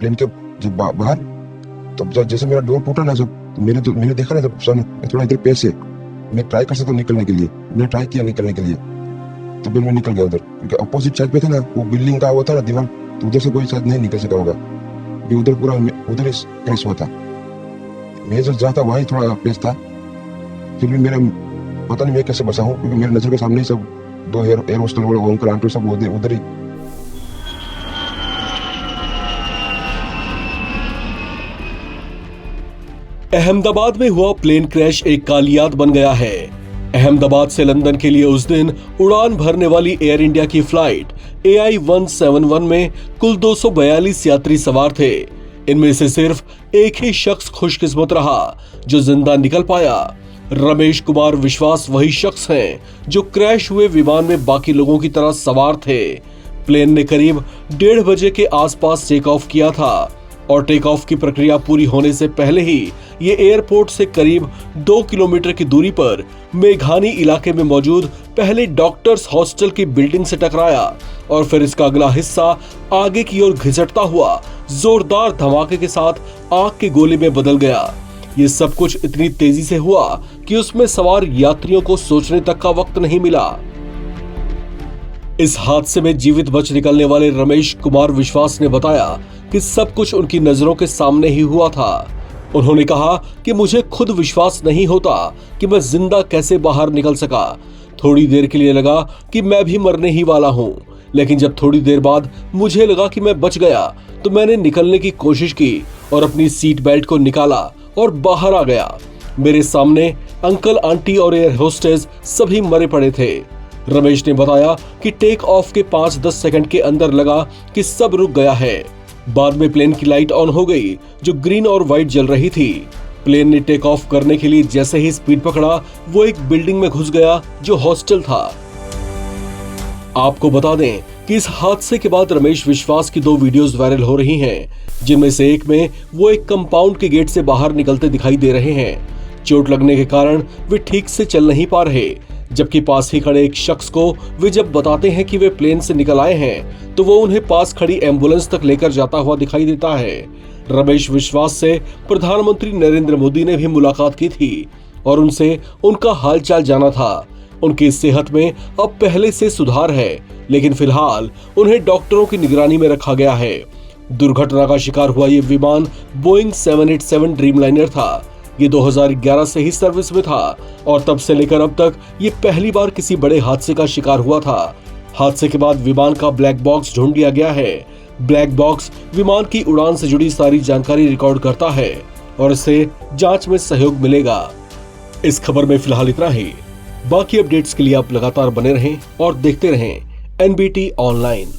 Plane के जब बाहर, तब जैसे मेरा डोर टूटा ना, जब मैंने देखा ना, जब सन थोड़ा इधर पैर से मैं ट्राई कर सकता हूँ निकलने के लिए, मैंने ट्राई किया निकलने के लिए, तो फिर मैं निकल गया उधर, क्योंकि अपोजिट साइड पे था ना वो बिल्डिंग का, वो था ना दीवार, तो उधर से कोई शायद नहीं निकल सका होगा, उधर पूरा उधर ही क्रैश हुआ था। मैं जो जहाँ था वहीं थोड़ा प्लेस था, फिर भी मेरा पता नहीं मैं कैसे बचा हूँ, क्योंकि मेरे नजर के सामने ही सब दो एयर होस्टल वाले अंकल आंटी सब उधर ही। अहमदाबाद में हुआ प्लेन क्रैश एक काली याद बन गया है। अहमदाबाद से लंदन के लिए उस दिन उड़ान भरने वाली एयर इंडिया की फ्लाइट AI-171 में कुल 242 यात्री सवार थे। इनमें से सिर्फ एक ही शख्स खुशकिस्मत रहा जो जिंदा निकल पाया। रमेश कुमार विश्वास वही शख्स हैं जो क्रैश हुए विमान में बाकी लोगों की तरह सवार थे। प्लेन ने करीब 1:30 बजे के आसपास टेक ऑफ किया था और टेक ऑफ की प्रक्रिया पूरी होने से पहले ही ये एयरपोर्ट से करीब 2 किलोमीटर की दूरी पर मेघानी इलाके में मौजूद पहले डॉक्टर्स हॉस्टल की बिल्डिंग से टकराया और फिर इसका अगला हिस्सा आगे की ओर घिसटता हुआ जोरदार धमाके के साथ आग के गोले में बदल गया। ये सब कुछ इतनी तेजी से हुआ कि उसमें सवार यात्रियों को सोचने तक का वक्त नहीं मिला। इस हादसे में जीवित बच निकलने वाले रमेश कुमार विश्वास ने बताया कि सब कुछ उनकी नजरों के सामने ही हुआ था। उन्होंने कहा कि मुझे खुद विश्वास नहीं होता कि मैं जिंदा कैसे बाहर निकल सका। थोड़ी देर के लिए लगा कि मैं भी मरने ही वाला हूँ, लेकिन जब थोड़ी देर बाद मुझे लगा कि मैं बच गया तो मैंने निकलने की कोशिश की और अपनी सीट बेल्ट को निकाला और बाहर आ गया। मेरे सामने अंकल आंटी और एयर होस्टेस सभी मरे पड़े थे। रमेश ने बताया कि टेक ऑफ के 5-10 सेकंड के अंदर लगा कि सब रुक गया है। बाद में प्लेन की लाइट ऑन हो गई जो ग्रीन और व्हाइट जल रही थी। प्लेन ने टेक ऑफ करने के लिए जैसे ही स्पीड पकड़ा वो एक बिल्डिंग में घुस गया जो हॉस्टल था। आपको बता दें कि इस हादसे के बाद रमेश विश्वास की 2 वीडियोस वायरल हो रही हैं, जिनमें से एक में वो एक कंपाउंड के गेट से बाहर निकलते दिखाई दे रहे हैं। चोट लगने के कारण वे ठीक से चल नहीं पा रहे, जबकि पास ही खड़े एक शख्स को वे जब बताते हैं कि वे प्लेन से निकल आए हैं तो वो उन्हें पास खड़ी एम्बुलेंस तक लेकर जाता हुआ दिखाई देता है। रमेश विश्वास से प्रधानमंत्री नरेंद्र मोदी ने भी मुलाकात की थी और उनसे उनका हालचाल जाना था। उनकी सेहत में अब पहले से सुधार है, लेकिन फिलहाल उन्हें डॉक्टरों की निगरानी में रखा गया है। दुर्घटना का शिकार हुआ ये विमान बोइंग 787 ड्रीमलाइनर था। ये 2011 से ही सर्विस में था और तब से लेकर अब तक ये पहली बार किसी बड़े हादसे का शिकार हुआ था। हादसे के बाद विमान का ब्लैक बॉक्स ढूंढ लिया गया है। ब्लैक बॉक्स विमान की उड़ान से जुड़ी सारी जानकारी रिकॉर्ड करता है और इससे जांच में सहयोग मिलेगा। इस खबर में फिलहाल इतना ही। बाकी अपडेट्स के लिए आप लगातार बने रहें और देखते रहें NBT ऑनलाइन।